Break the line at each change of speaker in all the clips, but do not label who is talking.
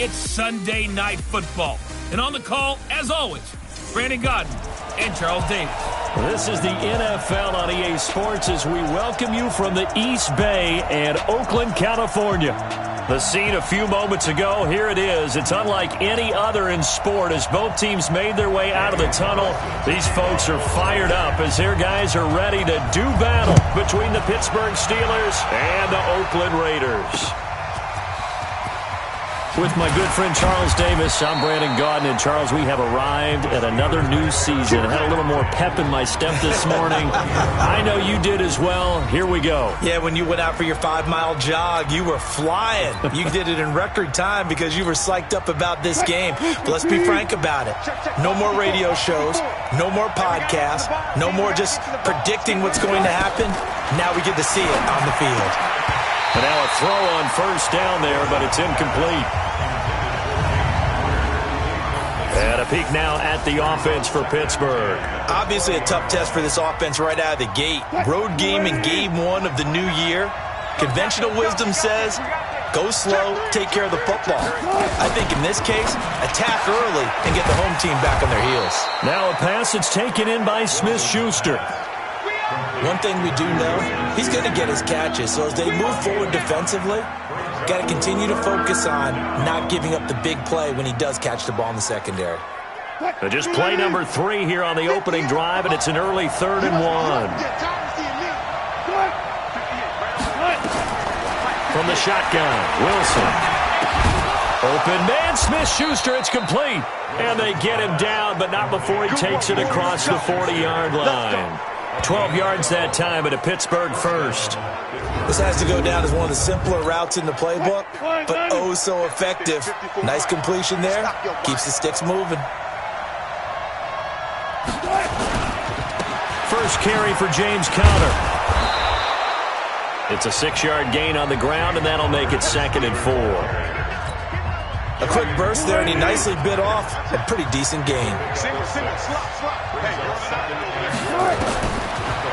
It's Sunday Night Football. And on the call, as always, Brandon Godden and Charles Davis.
This is the NFL on EA Sports as we welcome you from the East Bay and Oakland, California. The scene a few moments ago, here it is. It's unlike any other in sport as both teams made their way out of the tunnel. These folks are fired up as their guys are ready to do battle between the Pittsburgh Steelers and the Oakland Raiders. With my good friend Charles Davis, I'm Brandon Godden. And Charles, we have arrived at another new season. I had a little more pep in my step this morning. I know you did as well. Here we go.
Yeah, when you went out for your 5-mile jog, you were flying. You did it in record time because you were psyched up about this game. But let's be frank about it. No more radio shows, no more podcasts, no more just predicting what's going to happen. Now we get to see it on the field.
And now a throw on first down there, but it's incomplete. And a peek now at the offense for Pittsburgh.
Obviously a tough test for this offense right out of the gate. Road game in game one of the new year. Conventional wisdom says, go slow, take care of the football. I think in this case, attack early and get the home team back on their heels.
Now a pass that's taken in by Smith-Schuster.
One thing we do know, he's going to get his catches. So as they move forward defensively, got to continue to focus on not giving up the big play when he does catch the ball in the secondary.
Just play number 3 here on the opening drive, and it's an early 3rd and 1. From the shotgun, Wilson. Open man, Smith-Schuster, it's complete. And they get him down, but not before he takes it across the 40-yard line. 12 yards that time, at a Pittsburgh first.
This has to go down as one of the simpler routes in the playbook, but oh so effective. Nice completion there. Keeps the sticks moving.
First carry for James Conner. It's a 6-yard gain on the ground, and that'll make it 2nd and 4.
A quick burst there, and he nicely bit off a pretty decent gain.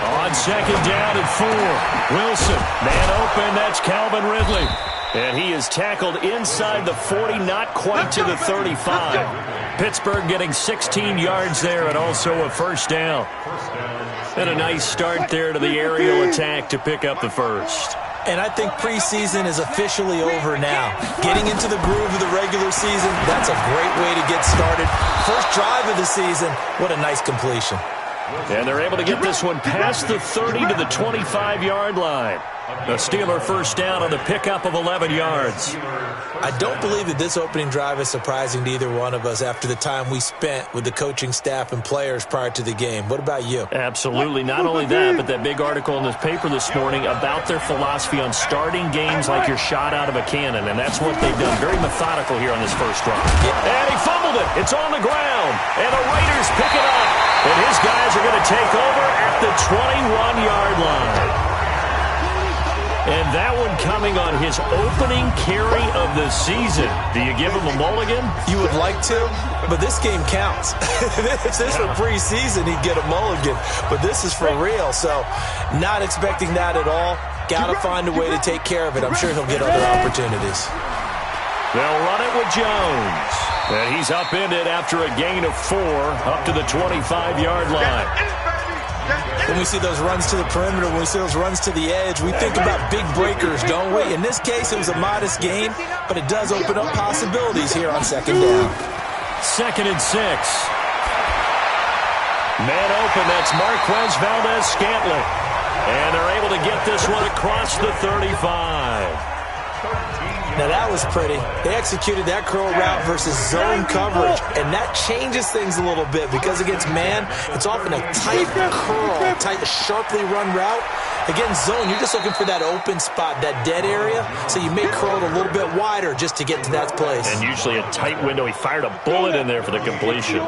On 2nd down and 4. Wilson, man open, that's Calvin Ridley. And he is tackled inside the 40, not quite to the 35. Pittsburgh getting 16 yards there and also a first down. And a nice start there to the aerial attack to pick up the first.
And I think preseason is officially over now. Getting into the groove of the regular season, that's a great way to get started. First drive of the season, what a nice completion.
And they're able to get this one past the 30 to the 25-yard line. The Steeler first down on the pickup of 11 yards.
I don't believe that this opening drive is surprising to either one of us after the time we spent with the coaching staff and players prior to the game. What about you?
Absolutely. Not only that, but that big article in this paper this morning about their philosophy on starting games like you're shot out of a cannon, and that's what they've done. Very methodical here on this first drive. And he fumbled it. It's on the ground, and the Raiders pick it up. And his guys are going to take over at the 21-yard line. And that one coming on his opening carry of the season. Do you give him a mulligan?
You would like to, but this game counts. If this were preseason, he'd get a mulligan. But this is for real, so not expecting that at all. Got to find a way to take care of it. I'm sure he'll get other opportunities.
They'll run it with Jones. And he's upended after a gain of 4 up to the 25-yard line.
When we see those runs to the perimeter, when we see those runs to the edge, we think about big breakers, don't we? In this case, it was a modest gain, but it does open up possibilities here on 2nd down.
2nd and 6. Man open, that's Marquez Valdez-Scantling. And they're able to get this one across the 35.
Now that was pretty. They executed that curl route versus zone coverage, and that changes things a little bit because against man, it's often a tight curl, tight, sharply run route. Against zone, you're just looking for that open spot, that dead area, so you may curl it a little bit wider just to get to that place.
And usually a tight window. He fired a bullet in there for the completion.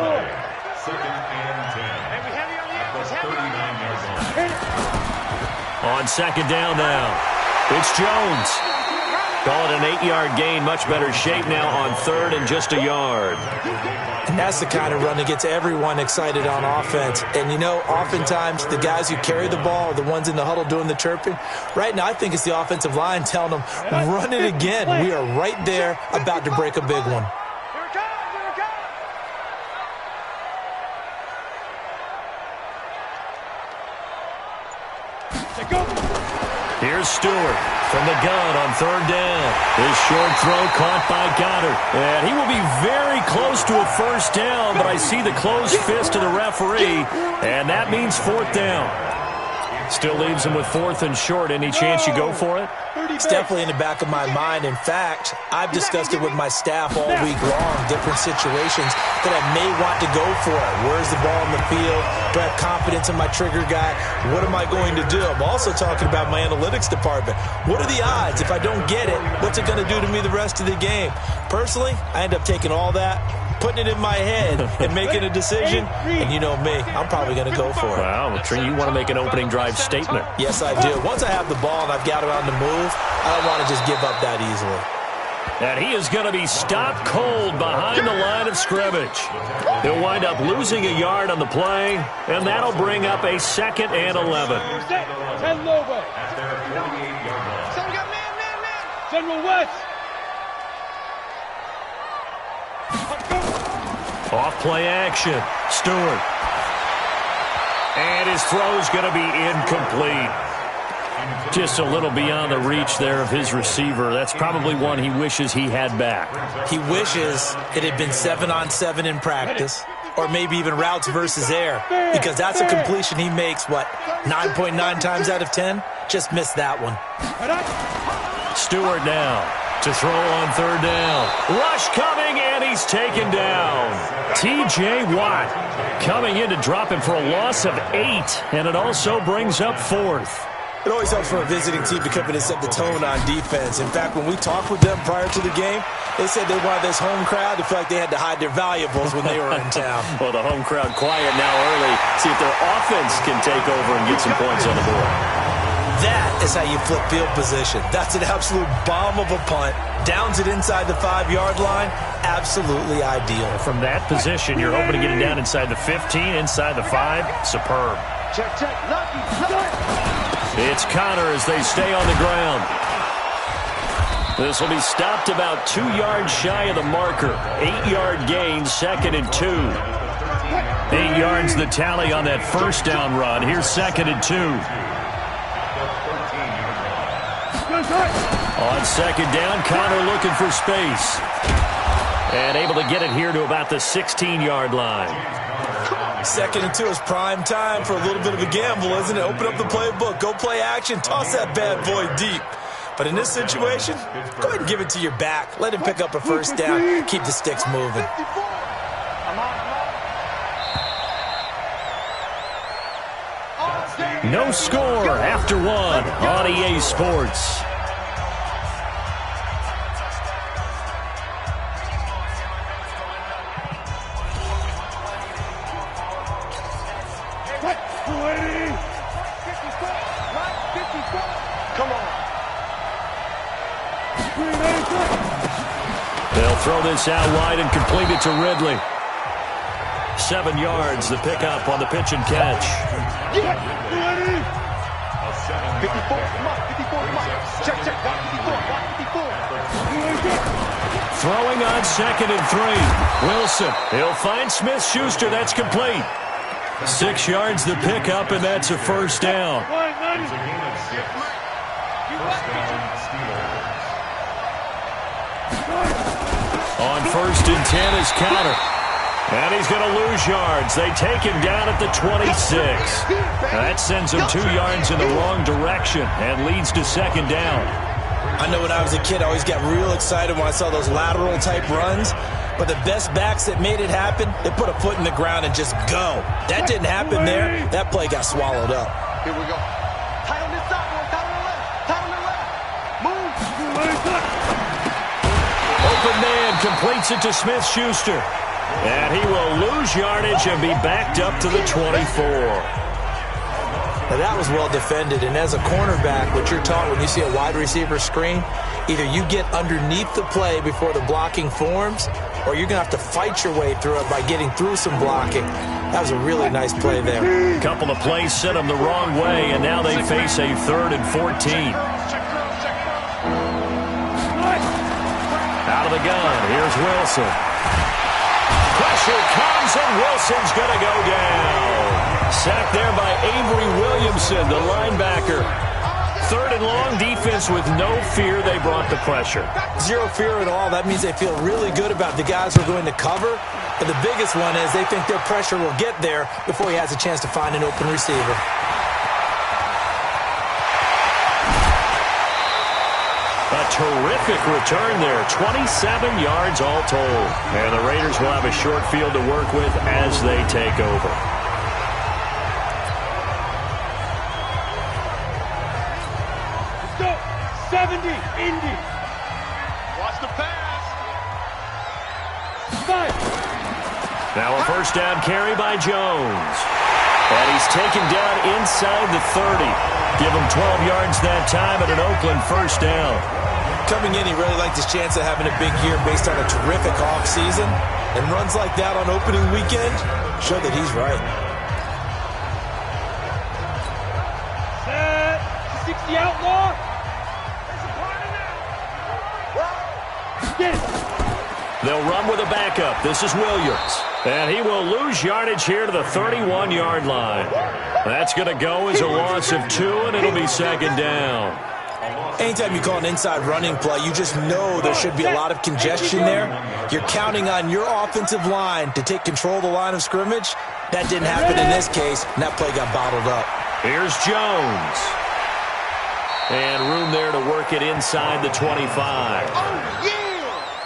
On 2nd down now, it's Jones. Call it an 8-yard gain. Much better shape now on 3rd and just a yard.
And that's the kind of run that gets everyone excited on offense. And, you know, oftentimes the guys who carry the ball are the ones in the huddle doing the chirping. Right now, I think it's the offensive line telling them, run it again. We are right there about to break a big one.
Here's Stewart from the gun on 3rd down. His short throw caught by Goddard. And he will be very close to a 1st down, but I see the closed fist of the referee, and that means 4th down. Still leaves him with 4th and short. Any chance you go for it?
It's definitely in the back of my mind. In fact, I've discussed it with my staff all week long, different situations that I may want to go for it. Where's the ball in the field? Do I have confidence in my trigger guy? What am I going to do? I'm also talking about my analytics department. What are the odds? If I don't get it, what's it going to do to me the rest of the game? Personally, I end up taking all that, putting it in my head, and making a decision. And you know me, I'm probably going to go for it.
Wow, Trey, you want to make an opening drive statement.
Yes, I do. Once I have the ball and I've got it on the move, I don't want to just give up that easily.
And he is going to be stopped cold behind the line of scrimmage. He'll wind up losing a yard on the play, and that'll bring up a 2nd and 11.
10 Lobo. General West.
Off play action. Stewart. And his throw's going to be incomplete. Just a little beyond the reach there of his receiver. That's probably one he wishes he had back.
He wishes it had been 7-on-7 in practice, or maybe even routes versus air, because that's a completion he makes, 9.9 times out of 10? Just missed that one.
Stewart now to throw on 3rd down. Rush coming, and he's taken down. T.J. Watt coming in to drop him for a loss of 8, and it also brings up 4th.
It always helps for a visiting team to come in and set the tone on defense. In fact, when we talked with them prior to the game, they said they wanted this home crowd to feel like they had to hide their valuables when they were in town.
Well, the home crowd quiet now early. See if their offense can take over and get some points on the board.
That is how you flip field position. That's an absolute bomb of a punt. Downs it inside the 5-yard line. Absolutely ideal.
From that position, you're hoping to get it down inside the 15, inside the 5. Superb.
Check. Lucky.
It's Connor as they stay on the ground. This will be stopped about 2 yards shy of the marker. 8-yard gain, 2nd and 2. 8 yards the tally on that 1st down run. Here's 2nd and 2. On 2nd down, Connor looking for space. And able to get it here to about the 16-yard line.
2nd and 2 is prime time for a little bit of a gamble, isn't it? Open up the playbook, go play action, toss that bad boy deep. But in this situation, go ahead and give it to your back. Let him pick up a 1st down, keep the sticks moving.
No score after 1 on EA Sports. They'll throw this out wide and complete it to Ridley. 7 yards, the pickup on the pitch and catch.
54, check, 54.
Throwing on 2nd and 3. Wilson, he'll find Smith-Schuster, that's complete. 6 yards the pickup, and that's a 1st down. On 1st and 10 is Connor. And he's going to lose yards. They take him down at the 26. That sends him 2 yards in the wrong direction and leads to 2nd down.
I know when I was a kid, I always got real excited when I saw those lateral-type runs. But the best backs that made it happen, they put a foot in the ground and just go. That didn't happen there. That play got swallowed up.
Here we go. Tight on this side, boy. Tight on the left. Tight on the left. Move.
Open man completes it to Smith-Schuster. And he will lose yardage and be backed up to the 24.
Now, that was well defended, and as a cornerback, what you're taught when you see a wide receiver screen, either you get underneath the play before the blocking forms, or you're going to have to fight your way through it by getting through some blocking. That was a really nice play there.
A couple of plays sent them the wrong way, and now they face a 3rd and 14. Out of the gun, here's Wilson. Pressure comes, and Wilson's going to go down. Sacked there by Avery Williamson, the linebacker. 3rd and long, defense with no fear. They brought the pressure.
Zero fear at all. That means they feel really good about the guys who are going to cover. And the biggest one is they think their pressure will get there before he has a chance to find an open receiver.
A terrific return there. 27 yards all told. And the Raiders will have a short field to work with as they take over.
Let's go. 70, Indy. Watch the pass. 5.
Now a first down carry by Jones. And he's taken down inside the 30. Give him 12 yards that time at an Oakland first down.
Coming in, he really liked his chance of having a big year based on a terrific offseason. And runs like that on opening weekend show that he's right.
Set. 60 outlaw. Get it.
They'll run with a backup. This is Williams. And he will lose yardage here to the 31-yard line. That's going to go as a loss of 2, and it'll be 2nd down.
Anytime you call an inside running play, you just know there should be a lot of congestion there. You're counting on your offensive line to take control of the line of scrimmage. That didn't happen in this case, and that play got bottled up.
Here's Jones. And room there to work it inside the 25.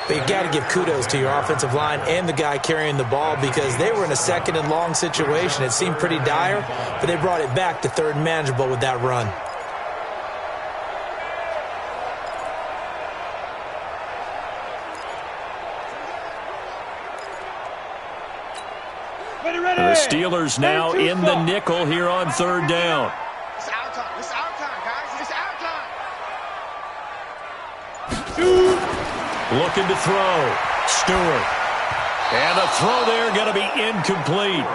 But you got to give kudos to your offensive line and the guy carrying the ball because they were in a 2nd and long situation. It seemed pretty dire, but they brought it back to 3rd and manageable with that run.
The Steelers now in the nickel here on 3rd down.
It's our time. It's our time, guys. It's our time.
Looking to throw. Stewart. And the throw there going to be incomplete.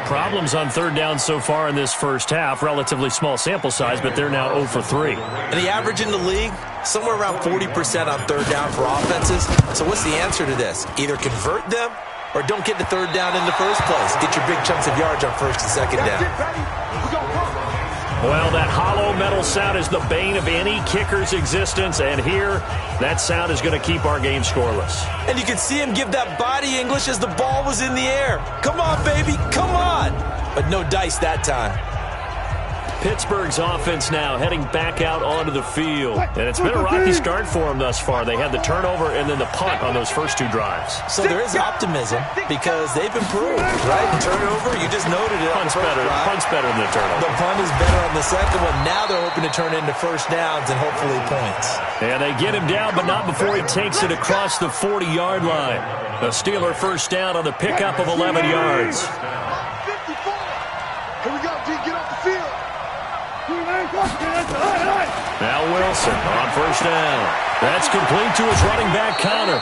Problems on 3rd down so far in this first half. Relatively small sample size, but they're now 0 for 3.
And the average in the league, somewhere around 40% on 3rd down for offenses. So what's the answer to this? Either convert them or don't get to 3rd down in the first place. Get your big chunks of yards on 1st and 2nd down.
Well, that hollow metal sound is the bane of any kicker's existence, and here, that sound is going to keep our game scoreless.
And you can see him give that body English as the ball was in the air. Come on, baby, come on. But no dice that time.
Pittsburgh's offense now heading back out onto the field. And it's been a rocky start for them thus far. They had the turnover and then the punt on those first 2 drives.
So there is optimism because they've improved, right? Turnover, you just noted it.
Punt's better than the turnover.
The punt is better on the second one. Now they're hoping to turn into first downs and hopefully points.
And they get him down, but not before he takes it across the 40-yard line. A Steeler first down on the pickup of 11 yards.
54. Here we go, D. Get off the field.
Now Wilson on first down. That's complete to his running back, Connor.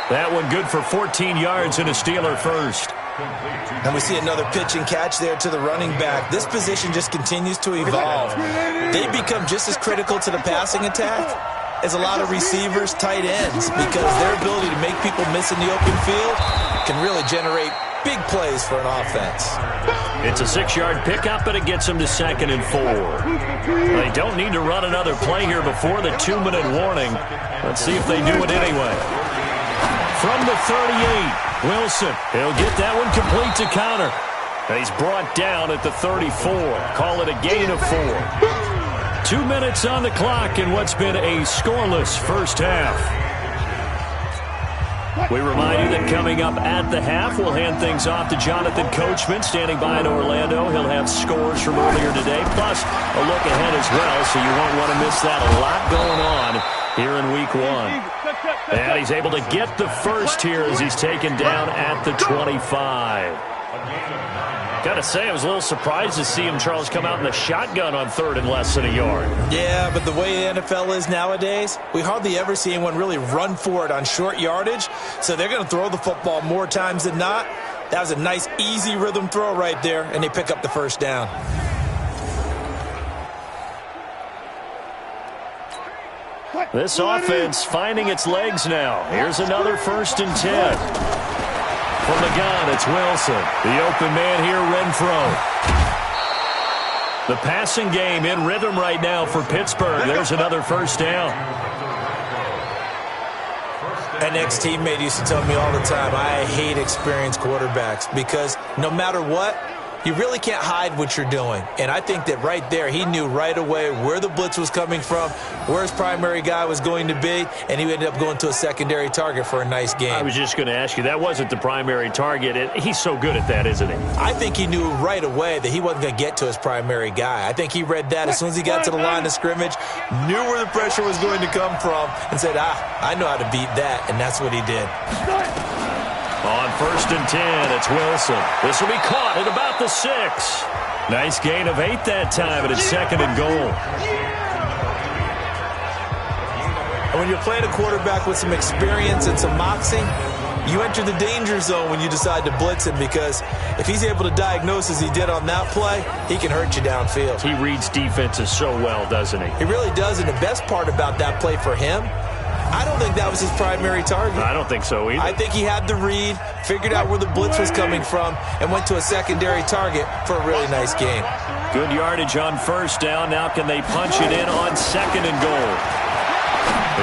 That one good for 14 yards and a Steeler first.
And we see another pitch and catch there to the running back. This position just continues to evolve. They become just as critical to the passing attack as a lot of receivers, tight ends, because their ability to make people miss in the open field can really generate big plays for an offense.
It's a 6-yard pickup, but it gets them to 2nd and 4. They don't need to run another play here before the 2-minute warning. Let's see if they do it anyway. From the 38, Wilson. He'll get that one complete to Connor. And he's brought down at the 34. Call it a gain of 4. 2 minutes on the clock in what's been a scoreless first half. We remind you that coming up at the half, we'll hand things off to Jonathan Coachman standing by in Orlando. He'll have scores from earlier today, plus a look ahead as well, so you won't want to miss that. A lot going on here in Week 1. And he's able to get the first here as he's taken down at the 25. Gotta say, I was a little surprised to see him, Charles, come out in the shotgun on 3rd and less than a yard.
Yeah, but the way the NFL is nowadays, we hardly ever see anyone really run for it on short yardage. So they're going to throw the football more times than not. That was a nice, easy rhythm throw right there, and they pick up the first down.
This offense finding its legs now. Here's another 1st and 10. From the gun, it's Wilson. The open man here, Renfro. The passing game in rhythm right now for Pittsburgh. There's another first down.
An ex-teammate used to tell me all the time, I hate experienced quarterbacks because no matter what, you really can't hide what you're doing. And I think that right there, he knew right away where the blitz was coming from, where his primary guy was going to be, and he ended up going to a secondary target for a nice game.
I was just going to ask you, that wasn't the primary target. He's so good at that, isn't he?
I think he knew right away that he wasn't going to get to his primary guy. I think he read that as soon as he got to the line of scrimmage, knew where the pressure was going to come from, and said, I know how to beat that, and that's what he did.
On 1st and 10, it's Wilson. This will be caught at about the 6. Nice gain of 8 that time, and it's 2nd and goal.
And when you're playing a quarterback with some experience and some moxie, you enter the danger zone when you decide to blitz him because if he's able to diagnose as he did on that play, he can hurt you downfield.
He reads defenses so well, doesn't he?
He really does, and the best part about that play for him, I don't think that was his primary target.
I don't think so either.
I think he had the read, figured out where the blitz was coming from, and went to a secondary target for a really nice game.
Good yardage on 1st down. Now can they punch it in on 2nd and goal?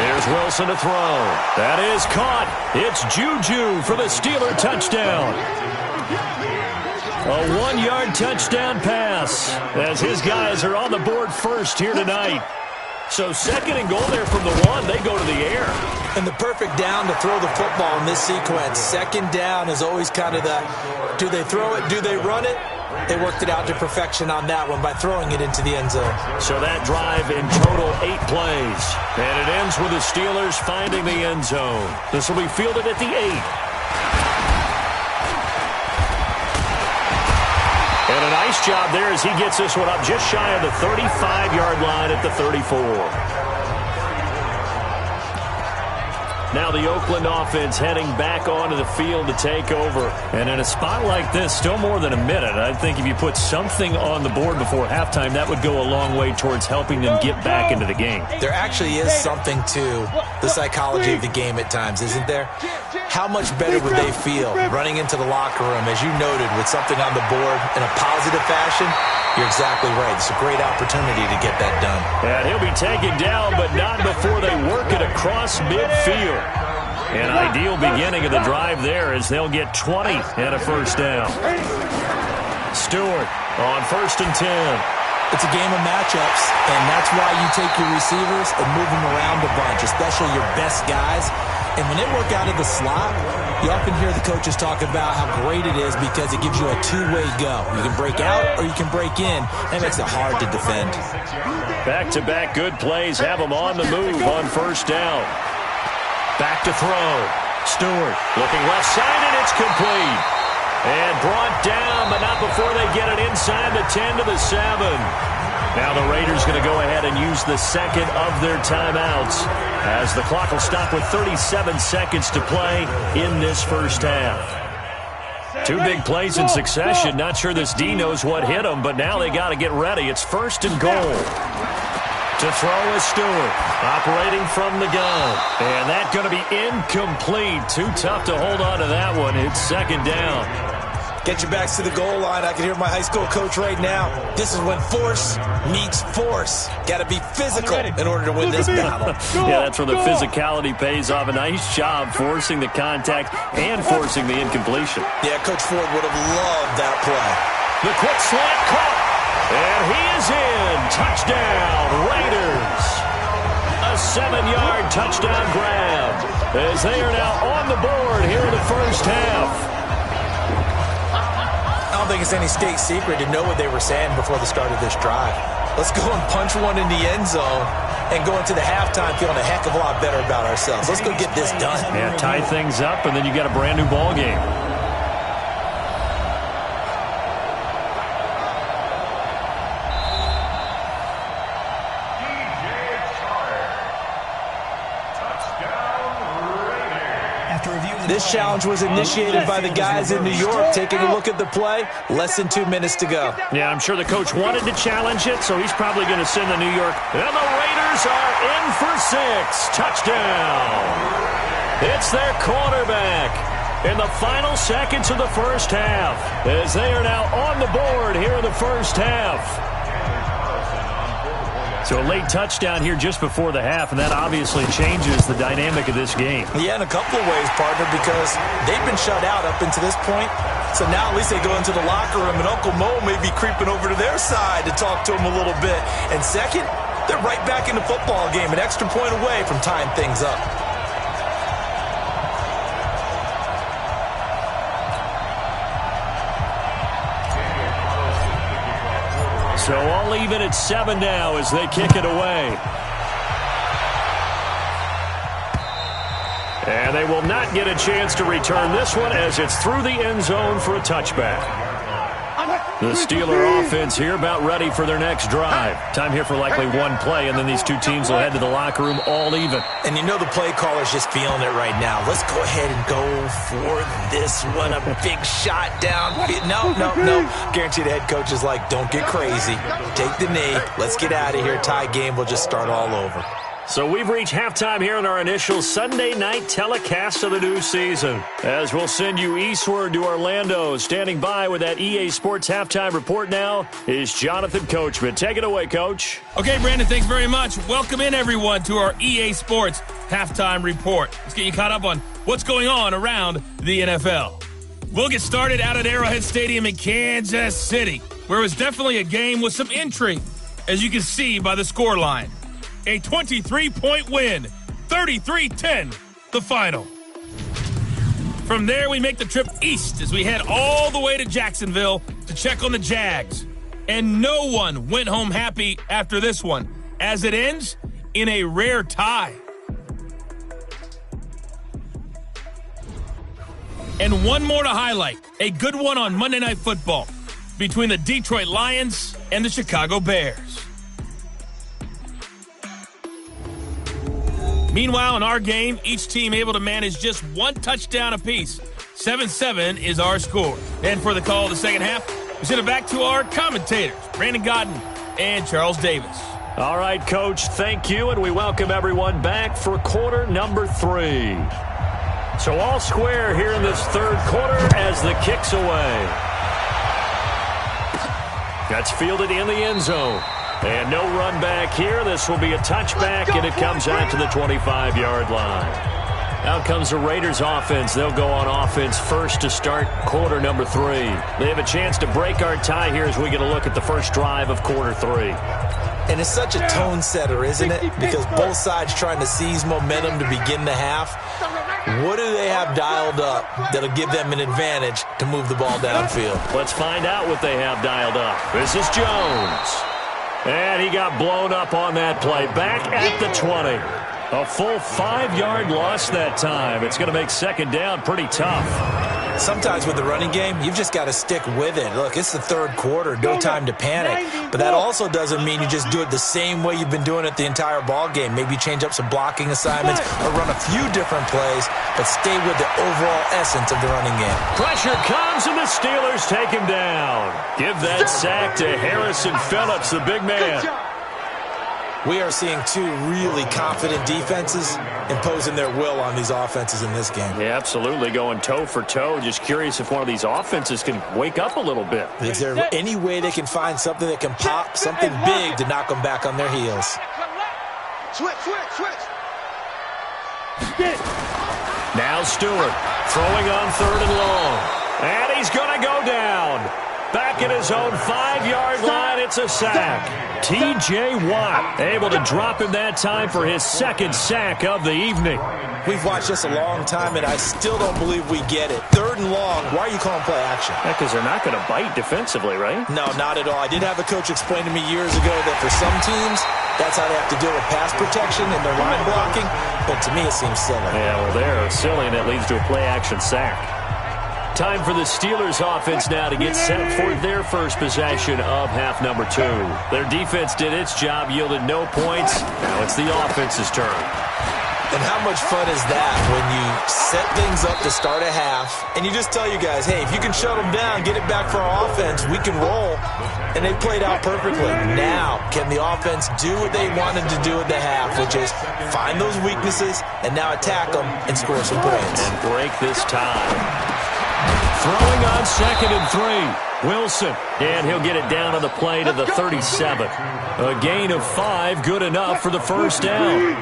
Here's Wilson to throw. That is caught. It's Juju for the Steeler touchdown. A 1-yard touchdown pass as his guys are on the board first here tonight. So 2nd and goal there from the 1. They go to the air.
And the perfect down to throw the football in this sequence. 2nd down is always kind of the, do they throw it, do they run it? They worked it out to perfection on that one by throwing it into the end zone.
So that drive in total 8 plays. And it ends with the Steelers finding the end zone. This will be fielded at the 8. And a nice job there as he gets this one up just shy of the 35-yard line at the 34. Now the Oakland offense heading back onto the field to take over. And in a spot like this, still more than a minute, I think if you put something on the board before halftime, that would go a long way towards helping them get back into the game.
There actually is something to the psychology of the game at times, isn't there? How much better would they feel running into the locker room, as you noted, with something on the board in a positive fashion? You're exactly right. It's a great opportunity to get that done.
And he'll be taken down, but not before they work it across midfield. An ideal beginning of the drive there as they'll get 20 and a first down. Stewart on 1st and 10.
It's a game of matchups, and that's why you take your receivers and move them around a bunch, especially your best guys. And when they work out of the slot, you often hear the coaches talk about how great it is because it gives you a two-way go. You can break out or you can break in. That makes it hard to defend.
Back-to-back good plays have them on the move on 1st down. Back to throw. Stewart looking left side, and it's complete. And brought down, but not before they get it inside the 10 to the 7. Now the Raiders going to go ahead and use the 2nd of their timeouts as the clock will stop with 37 seconds to play in this first half. 2 big plays in succession. Not sure this D knows what hit them, but now they got to get ready. It's 1st and goal. To throw is Stewart, operating from the gun. And that's going to be incomplete. Too tough to hold on to that one. It's 2nd down.
Get your backs to the goal line. I can hear my high school coach right now. This is when force meets force. Got to be physical in order to win this battle.
Yeah, that's where the physicality pays off. A nice job forcing the contact and forcing the incompletion.
Yeah, Coach Ford would have loved that play.
The quick slant caught. And he is in. Touchdown, Raiders. A 7-yard touchdown grab as they are now on the board here in the first half.
I don't think it's any state secret to know what they were saying before the start of this drive. Let's go and punch one in the end zone and go into the halftime feeling a heck of a lot better about ourselves. Let's go get this done.
Yeah, tie things up, and then you got a brand new ball game.
This challenge was initiated by the guys in New York. Taking a look at the play, less than 2 minutes to go.
Yeah, I'm sure the coach wanted to challenge it, so he's probably going to send the New York. And the Raiders are in for 6. Touchdown. It's their quarterback in the final seconds of the first half, as they are now on the board here in the first half. So a late touchdown here just before the half, and that obviously changes the dynamic of this game.
Yeah, in a couple of ways, partner, because they've been shut out up until this point. So now at least they go into the locker room, and Uncle Mo may be creeping over to their side to talk to him a little bit. And second, they're right back in the football game, an extra point away from tying things up.
So all even at 7 now as they kick it away. And they will not get a chance to return this one as it's through the end zone for a touchback. The Steeler offense here about ready for their next drive. Time here for likely one play, and then these two teams will head to the locker room all even.
And you know the play caller's just feeling it right now. Let's go ahead and go for this one. A big shot down. No. Guarantee the head coach is like, don't get crazy. Take the knee. Let's get out of here. Tie game. We'll just start all over.
So we've reached halftime here in our initial Sunday night telecast of the new season. As we'll send you eastward to Orlando. Standing by with that EA Sports halftime report now is Jonathan Coachman. Take it away, Coach.
Okay, Brandon, thanks very much. Welcome in, everyone, to our EA Sports halftime report. Let's get you caught up on what's going on around the NFL. We'll get started out at Arrowhead Stadium in Kansas City, where it was definitely a game with some intrigue, as you can see by the scoreline. A 23-point win, 33-10, the final. From there, we make the trip east as we head all the way to Jacksonville to check on the Jags. And no one went home happy after this one, as it ends in a rare tie. And one more to highlight, a good one on Monday Night Football between the Detroit Lions and the Chicago Bears. Meanwhile, in our game, each team able to manage just one touchdown apiece. 7-7 is our score. And for the call of the second half, we send it back to our commentators, Brandon Godden and Charles Davis.
All right, Coach, thank you, and we welcome everyone back for quarter number 3. So all square here in this third quarter as the kick's away. That's fielded in the end zone. And no run back here. This will be a touchback, and it comes out to the 25-yard line. Out comes the Raiders offense. They'll go on offense first to start quarter number 3. They have a chance to break our tie here as we get a look at the first drive of quarter 3.
And it's such a tone setter, isn't it? Because both sides trying to seize momentum to begin the half. What do they have dialed up that'll give them an advantage to move the ball downfield?
Let's find out what they have dialed up. This is Jones. And he got blown up on that play. Back at the 20. A full 5-yard loss that time. It's going to make second down pretty tough.
Sometimes with the running game, you've just got to stick with it. Look, it's the third quarter, no time to panic. But that also doesn't mean you just do it the same way you've been doing it the entire ball game. Maybe change up some blocking assignments or run a few different plays, but stay with the overall essence of the running game.
Pressure comes, and the Steelers take him down. Give that sack to Harrison Phillips, the big man.
We are seeing two really confident defenses imposing their will on these offenses in this game.
Yeah, absolutely, going toe for toe. Just curious if one of these offenses can wake up a little bit.
Is there any way they can find something that can pop, something big to knock them back on their heels?
Switch.
Now Stewart throwing on 3rd and long. And he's going to go down. Back at his own 5-yard line, it's a sack. T.J. Watt able to drop him that time for his second sack of the evening.
We've watched this a long time, and I still don't believe we get it. 3rd and long, why are you calling play action?
Because they're not going to bite defensively, right?
No, not at all. I did have a coach explain to me years ago that for some teams, that's how they have to deal with pass protection and their line blocking, but to me it seems silly.
Yeah, well, they're silly, and it leads to a play-action sack. Time for the Steelers offense now to get set for their first possession of half number 2. Their defense did its job, yielded no points. Now it's the offense's turn.
And how much fun is that when you set things up to start a half and you just tell you guys, hey, if you can shut them down, get it back for our offense, we can roll. And they played out perfectly. Now, can the offense do what they wanted to do at the half, which is find those weaknesses and now attack them and score some points.
And break this tie. Throwing on 2nd and 3. Wilson, and he'll get it down on the play to the 37. A gain of 5, good enough for the first down.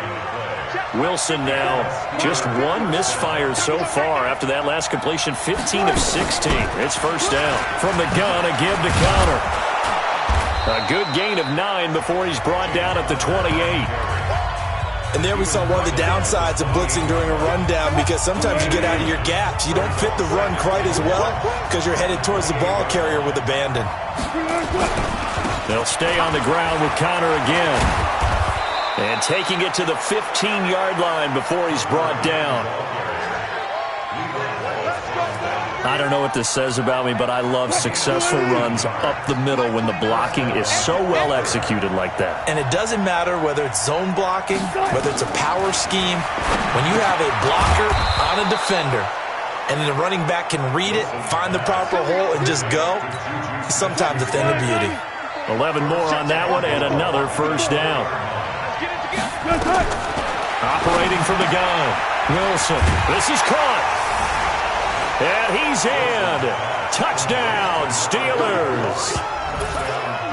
Wilson now just 1 misfire so far after that last completion, 15 of 16. It's first down. From the gun, a give to Connor. A good gain of 9 before he's brought down at the 28.
And there we saw one of the downsides of blitzing during a rundown, because sometimes you get out of your gaps. You don't fit the run quite as well because you're headed towards the ball carrier with abandon.
They'll stay on the ground with Connor again. And taking it to the 15-yard line before he's brought down. I don't know what this says about me, but I love successful runs up the middle when the blocking is so well executed like that.
And it doesn't matter whether it's zone blocking, whether it's a power scheme. When you have a blocker on a defender and then the running back can read it, find the proper hole, and just go, it's sometimes a thing of beauty.
11 more on that one and another first down. Operating from the gun, Wilson. This is caught. And he's in. Touchdown, Steelers.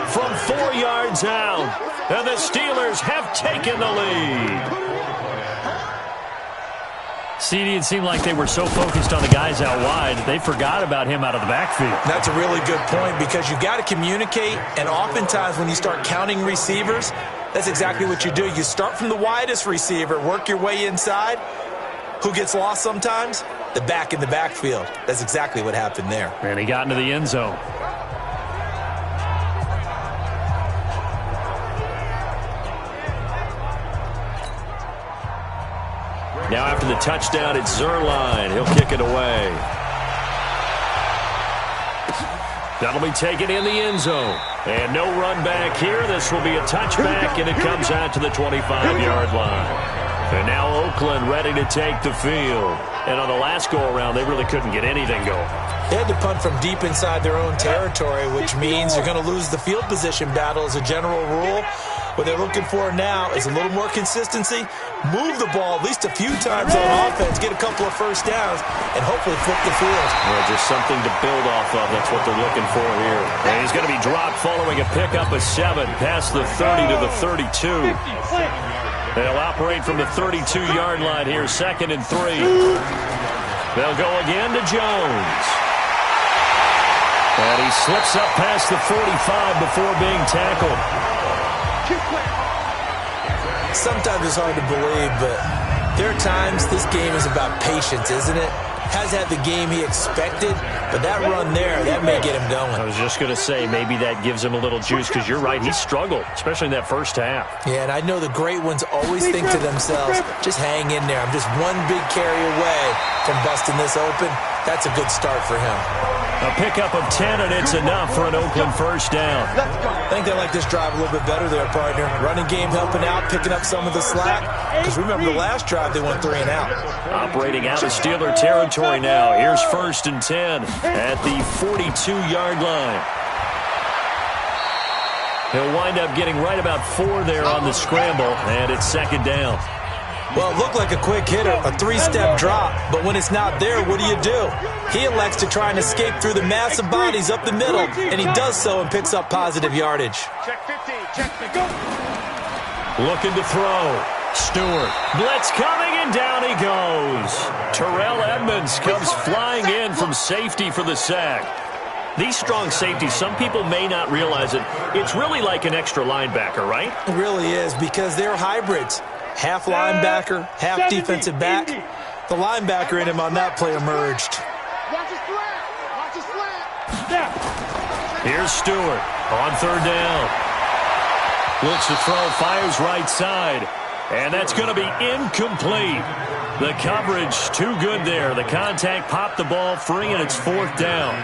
From 4 yards out. And the Steelers have taken the lead. CD, it seemed like they were so focused on the guys out wide, they forgot about him out of the backfield.
That's a really good point, because you've got to communicate, and oftentimes when you start counting receivers, that's exactly what you do. You start from the widest receiver, work your way inside. Who gets lost sometimes? The back in the backfield. That's exactly what happened there.
And he got into the end zone. Now after the touchdown, it's Zerline. He'll kick it away. That'll be taken in the end zone. And no run back here. This will be a touchback, and it comes out to the 25-yard line. And now Oakland ready to take the field. And on the last go-around, they really couldn't get anything going.
They had to punt from deep inside their own territory, which means you're going to lose the field position battle as a general rule. What they're looking for now is a little more consistency, move the ball at least a few times on offense, get a couple of first downs, and hopefully flip the field.
Well, just something to build off of. That's what they're looking for here. And he's going to be dropped following a pickup of 7 past the 30 to the 32. They'll operate from the 32-yard line here, 2nd and 3. They'll go again to Jones. And he slips up past the 45 before being tackled.
Sometimes it's hard to believe, but there are times this game is about patience, isn't it? Has had the game he expected, but that run there, that may get him going.
I was just going to say, maybe that gives him a little juice, because you're right, he struggled, especially in that first half.
Yeah, and I know the great ones always think to themselves, just hang in there. I'm just one big carry away from busting this open. That's a good start for him.
A pickup of 10, and it's enough for an Oakland first down.
I think they like this drive a little bit better there, partner. Running game helping out, picking up some of the slack. Because remember, the last drive, they went 3 and out.
Operating out of Steeler territory now. Here's 1st and 10 at the 42-yard line. He'll wind up getting right about 4 there on the scramble, and it's 2nd down.
Well, it looked like a quick hitter, a 3-step drop, but when it's not there, what do? He elects to try and escape through the massive bodies up the middle, and he does so and picks up positive yardage.
Check 15, check 15.
Looking to throw. Stewart. Blitz coming, and down he goes. Terrell Edmonds comes flying in from safety for the sack. These strong safeties, some people may not realize it. It's really like an extra linebacker, right?
It really is, because they're hybrids. Half linebacker, half defensive back. The linebacker in him on that play emerged.
Watch his slant. Watch his slant.
Here's Stewart on 3rd down. Looks to throw, fires right side. And that's going to be incomplete. The coverage too good there. The contact popped the ball free, and it's 4th down.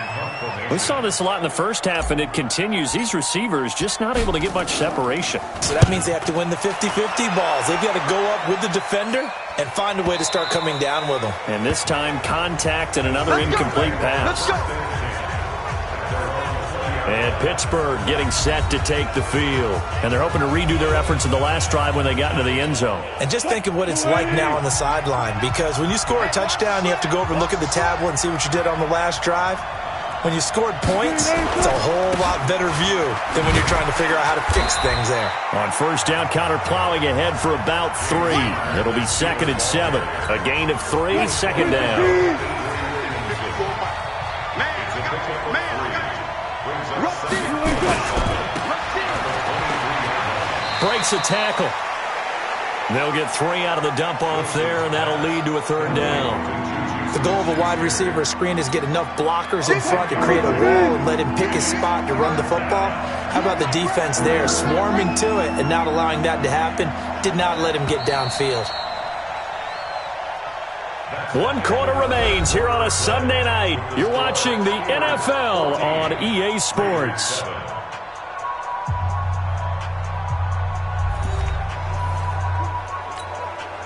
We saw this a lot in the first half, and it continues. These receivers just not able to get much separation.
So that means they have to win the 50-50 balls. They've got to go up with the defender and find a way to start coming down with them.
And this time, contact and another incomplete pass. And Pittsburgh getting set to take the field. And they're hoping to redo their efforts in the last drive when they got into the end zone.
And just think of what it's like now on the sideline, because when you score a touchdown, you have to go over and look at the tablet and see what you did on the last drive. When you scored points, it's a whole lot better view than when you're trying to figure out how to fix things there.
On first down, Counter plowing ahead for about 3. It'll be 2nd and 7. A gain of 3, 2nd down. Breaks a tackle. They'll get 3 out of the dump-off there, and that'll lead to a 3rd down.
The goal of a wide receiver screen is get enough blockers in front to create a wall and let him pick his spot to run the football. How about the defense there, swarming to it and not allowing that to happen? Did not let him get downfield.
1 quarter remains here on a Sunday night. You're watching the NFL on EA Sports.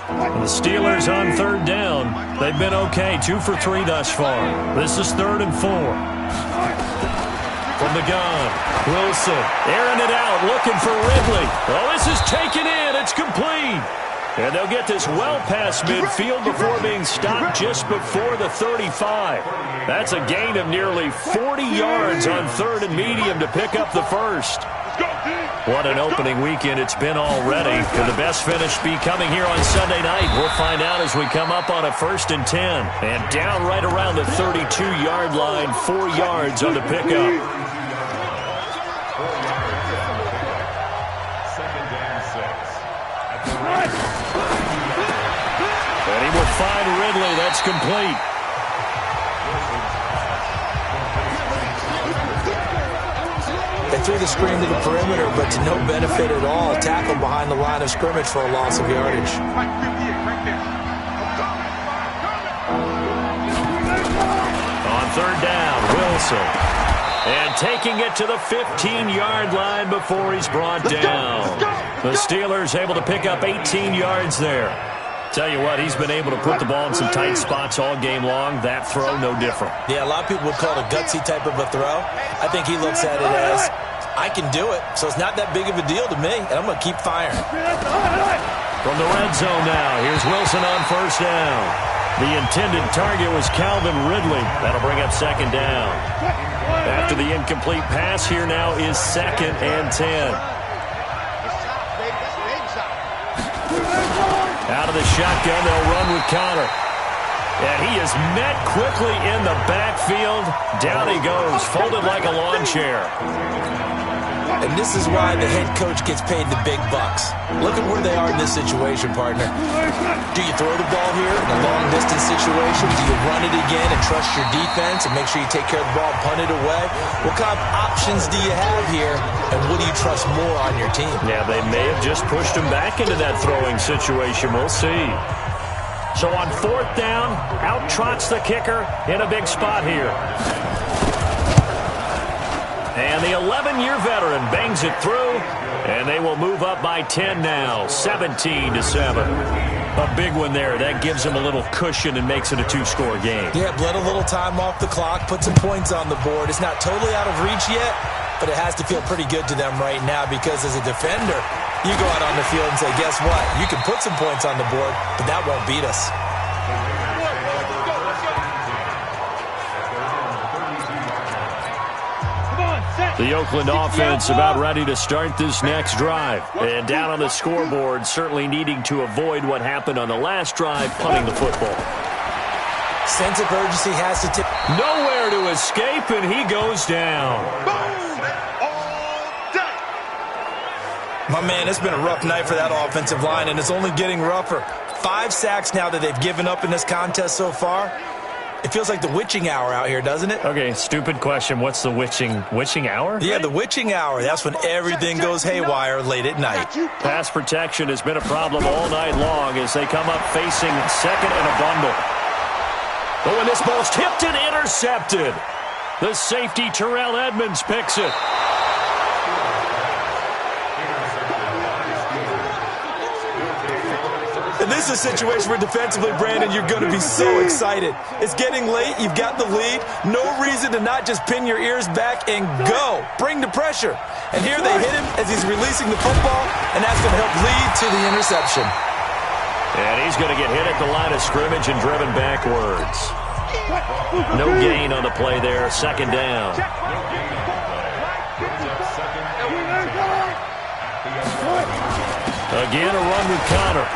The Steelers on 3rd down. They've been okay, 2 for 3 thus far. This is 3rd and 4. From the gun, Wilson airing it out, looking for Ridley. Oh, this is taken in. It's complete. And they'll get this well past midfield before being stopped just before the 35. That's a gain of nearly 40 yards on 3rd and medium to pick up the first. What an opening weekend it's been already. Could the best finish be coming here on Sunday night? We'll find out as we come up on a 1st and 10. And down right around the 32-yard line, 4 yards on the pickup. And he will find Ridley. That's complete.
They threw the screen to the perimeter, but to no benefit at all. Tackled behind the line of scrimmage for a loss of yardage.
On 3rd down, Wilson. And taking it to the 15-yard line before he's brought down. The Steelers able to pick up 18 yards there. Tell you what, he's been able to put the ball in some tight spots all game long. That throw, no different.
Yeah, a lot of people would call it a gutsy type of a throw. I think he looks at it as, I can do it, so it's not that big of a deal to me, and I'm going to keep firing.
From the red zone now, here's Wilson on 1st down. The intended target was Calvin Ridley. That'll bring up 2nd down. After the incomplete pass, here now is 2nd and 10. Out of the shotgun, they'll run with Conner. And he is met quickly in the backfield. Down he goes, folded like a lawn chair.
And this is why the head coach gets paid the big bucks. Look at where they are in this situation, partner. Do you throw the ball here in a long-distance situation? Do you run it again and trust your defense and make sure you take care of the ball and punt it away? What kind of options do you have here, and what do you trust more on your team?
Yeah, they may have just pushed him back into that throwing situation. We'll see. So on 4th down, out trots the kicker in a big spot here. And the 11-year veteran bangs it through, and they will move up by 10 now, 17-7. A big one there. That gives them a little cushion and makes it a 2-score game.
Yeah, let a little time off the clock, put some points on the board. It's not totally out of reach yet, but it has to feel pretty good to them right now because as a defender, you go out on the field and say, guess what? You can put some points on the board, but that won't beat us.
The Oakland offense about ready to start this next drive. And down on the scoreboard, certainly needing to avoid what happened on the last drive, punting the football.
Sense of urgency has to tip.
Nowhere to escape, and he goes down.
My man, it's been a rough night for that offensive line, and it's only getting rougher. 5 sacks now that they've given up in this contest so far. It feels like the witching hour out here, doesn't it?
Okay, stupid question. What's the witching hour?
Yeah, the witching hour. That's when everything goes haywire late at night.
Pass protection has been a problem all night long as they come up facing 2nd and a bundle. Oh, and this ball's tipped and intercepted. The safety, Terrell Edmonds, picks it.
And this is a situation where defensively, Brandon, you're going to be so excited. It's getting late. You've got the lead. No reason to not just pin your ears back and go. Bring the pressure. And here they hit him as he's releasing the football, and that's going to help lead to the interception.
And he's going to get hit at the line of scrimmage and driven backwards. No gain on the play there. Second down. Again, a run with Connor.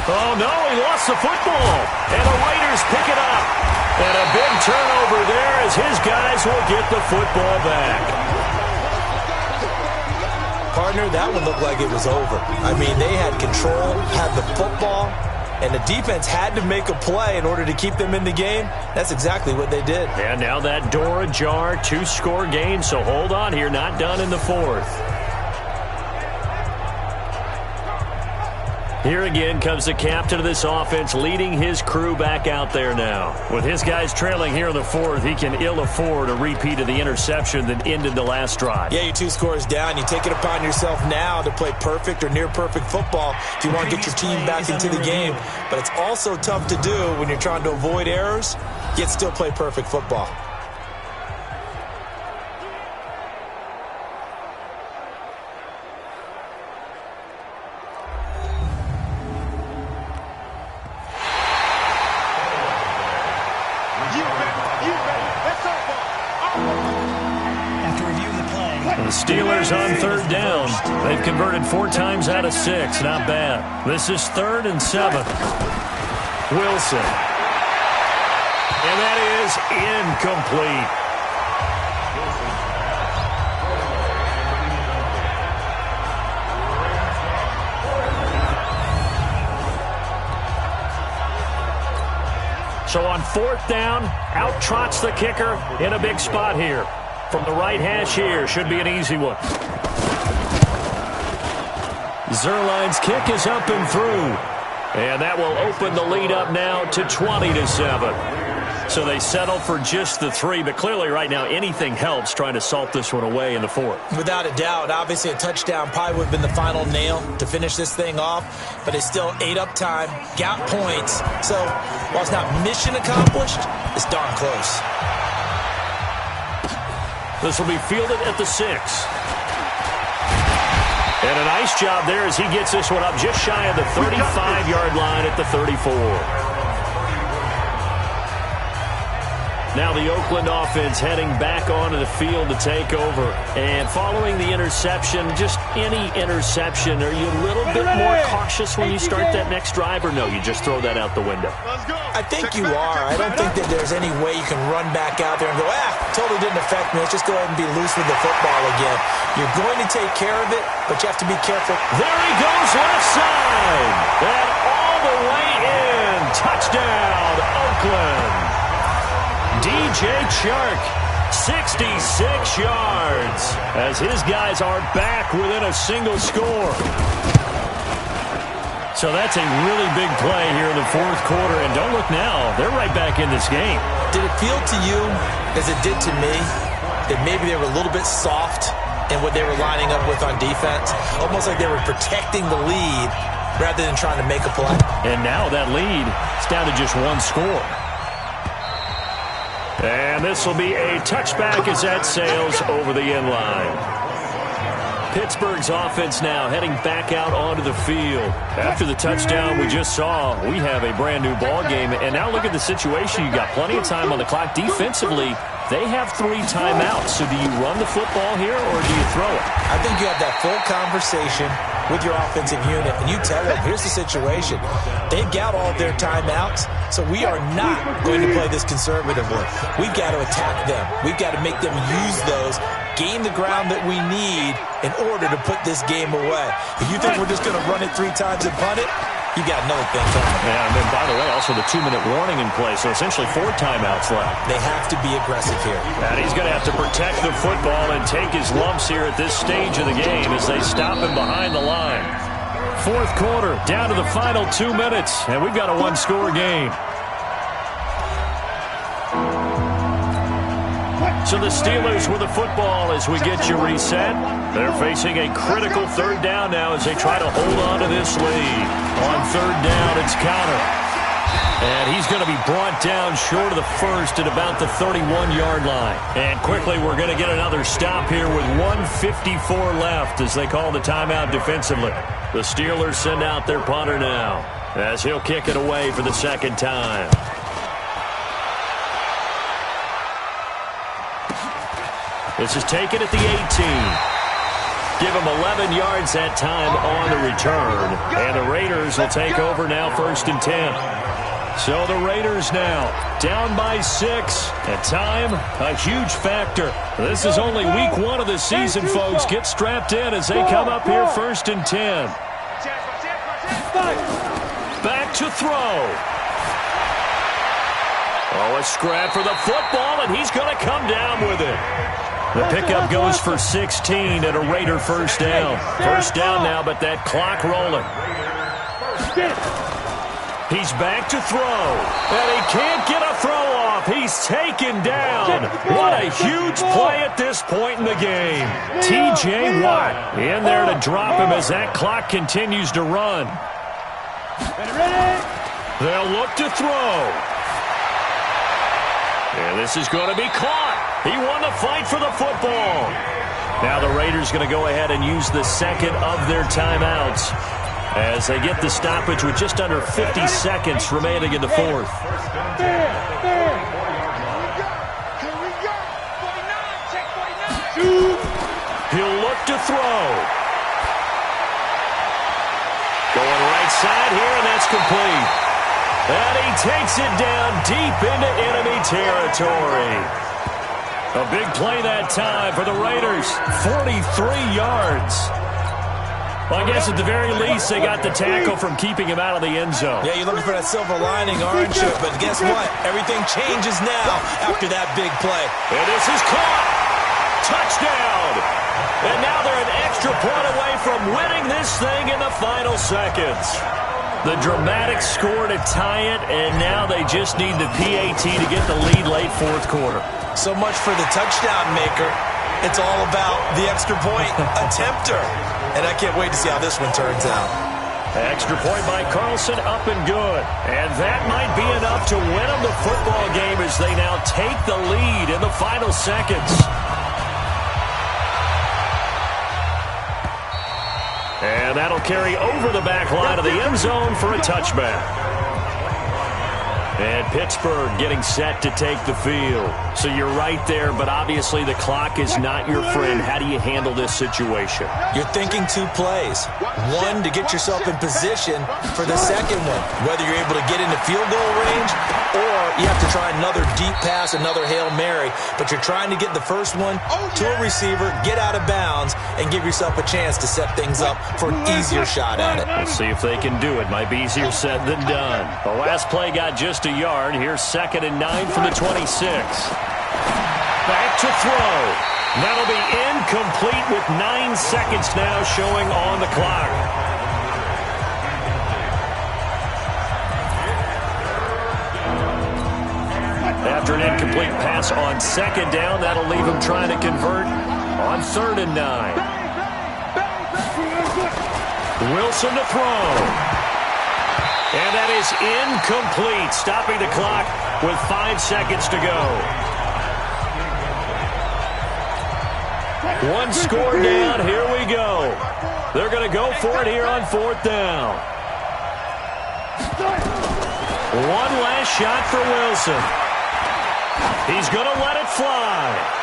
Oh, no, he lost the football. And the Raiders pick it up. And a big turnover there as his guys will get the football back.
Partner, that one looked like it was over. I mean, they had control, had the football, and the defense had to make a play in order to keep them in the game. That's exactly what they did.
And now that door ajar, 2-score game, so hold on here, not done in the fourth. Here again comes the captain of this offense, leading his crew back out there now. With his guys trailing here in the fourth, he can ill afford a repeat of the interception that ended the last drive.
Yeah, you're 2 scores down. You take it upon yourself now to play perfect or near-perfect football if you want to get your team back into the game. But it's also tough to do when you're trying to avoid errors, yet still play perfect football.
Steelers on third down. They've converted 4 times out of 6. Not bad. This is 3rd and 7. Wilson. And that is incomplete. So on 4th down, out trots the kicker in a big spot here. From the right hash here, should be an easy one. Zuerlein's kick is up and through. And that will open the lead up now to 20-7. So they settle for just the 3, but clearly right now anything helps trying to salt this one away in the 4th.
Without a doubt, obviously a touchdown probably would have been the final nail to finish this thing off, but it's still ate up time, got points. So while it's not mission accomplished, it's darn close.
This will be fielded at the 6. And a nice job there as he gets this one up just shy of the 35-yard line at the 34. Now the Oakland offense heading back onto the field to take over. And following the interception, just any interception, are you a little bit more cautious when you start that next drive, or no, you just throw that out the window?
I think you are. I don't think that there's any way you can run back out there and go, totally didn't affect me. Let's just go ahead and be loose with the football again. You're going to take care of it, but you have to be careful.
There he goes, left side. And all the way in. Touchdown, Oakland. DJ Chark, 66 yards, as his guys are back within a single score. So that's a really big play here in the 4th quarter, and don't look now, they're right back in this game.
Did it feel to you, as it did to me, that maybe they were a little bit soft in what they were lining up with on defense? Almost like they were protecting the lead rather than trying to make a play.
And now that lead is down to just 1 score. And this will be a touchback as that sails over the end line. Pittsburgh's offense now heading back out onto the field. After the touchdown we just saw, we have a brand new ball game. And now look at the situation. You got plenty of time on the clock. Defensively, they have 3 timeouts. So do you run the football here or do you throw it?
I think you have that full conversation with your offensive unit, and you tell them, here's the situation. They've got all their timeouts, so we are not going to play this conservatively. We've got to attack them. We've got to make them use those, gain the ground that we need in order to put this game away. If you think we're just going to run it 3 times and punt it, you got another thing coming.
Yeah, and then, by the way, also the 2-minute warning in play, so essentially 4 timeouts left.
They have to be aggressive here.
And he's going to have to protect the football and take his lumps here at this stage of the game as they stop him behind the line. 4th quarter, down to the final 2 minutes, and we've got a 1-score game. So the Steelers with the football as we get you reset. They're facing a critical third down now as they try to hold on to this lead. On third down, it's Connor. And he's going to be brought down short of the first at about the 31-yard line. And quickly, we're going to get another stop here with 1:54 left as they call the timeout defensively. The Steelers send out their punter now as he'll kick it away for the second time. This is taken at the 18. Give him 11 yards that time on the return. And the Raiders will take over now 1st and 10. So the Raiders now down by 6. At time, a huge factor. This is only week 1 of the season, folks. Get strapped in as they come up here 1st and 10. Back to throw. Oh, a scrap for the football, and he's going to come down with it. The pickup goes for 16 and a Raider first down. First down now, but that clock rolling. He's back to throw, and he can't get a throw off. He's taken down. What a huge play at this point in the game. T.J. Watt in there to drop him as that clock continues to run. They'll look to throw. And this is going to be caught. He won the fight for the football. Now the Raiders going to go ahead and use the second of their timeouts as they get the stoppage with just under 50 seconds remaining in the fourth. He'll look to throw. Going right side here, and that's complete. And he takes it down deep into enemy territory. A big play that time for the Raiders. 43 yards. Well, I guess at the very least, they got the tackle from keeping him out of the end zone.
Yeah, you're looking for that silver lining, aren't you? But guess what? Everything changes now after that big play.
And this is caught. Touchdown. And now they're an extra point away from winning this thing in the final seconds. The dramatic score to tie it, and now they just need the PAT to get the lead late fourth quarter.
So much for the touchdown maker. It's all about the extra point attempter. And I can't wait to see how this one turns out.
Extra point by Carlson, up and good. And that might be enough to win them the football game as they now take the lead in the final seconds. And that'll carry over the back line of the end zone for a touchback. And Pittsburgh getting set to take the field. So you're right there, but obviously the clock is not your friend. How do you handle this situation?
You're thinking 2 plays. One, to get yourself in position for the second one, whether you're able to get into field goal range or you have to try another deep pass, another Hail Mary. But you're trying to get the first one to a receiver, get out of bounds, and give yourself a chance to set things up for an easier shot at it.
Let's see if they can do it. Might be easier said than done. The last play got just a yard. Here's 2nd and 9 from the 26. Back to throw. That'll be incomplete with 9 seconds now showing on the clock. After an incomplete pass on 2nd down, that'll leave him trying to convert on 3rd and 9. Wilson to throw. And that is incomplete, stopping the clock with 5 seconds to go. One score down, here we go. They're going to go for it here on 4th down. One last shot for Wilson. He's going to let it fly.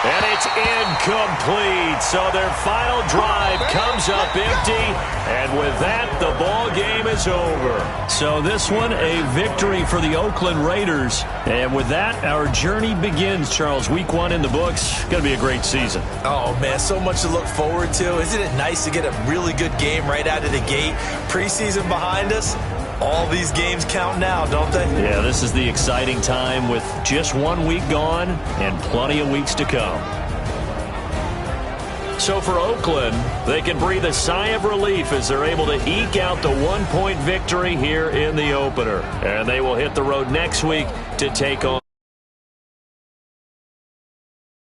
And it's incomplete. So their final drive comes up empty. And with that, the ball game is over. So this one, a victory for the Oakland Raiders. And with that, our journey begins, Charles. Week 1 in the books. Going to be a great season.
Oh, man, so much to look forward to. Isn't it nice to get a really good game right out of the gate? Preseason behind us. All these games count now, don't they?
Yeah, this is the exciting time with just 1 week gone and plenty of weeks to come. So for Oakland, they can breathe a sigh of relief as they're able to eke out the 1-point victory here in the opener. And they will hit the road next week to take on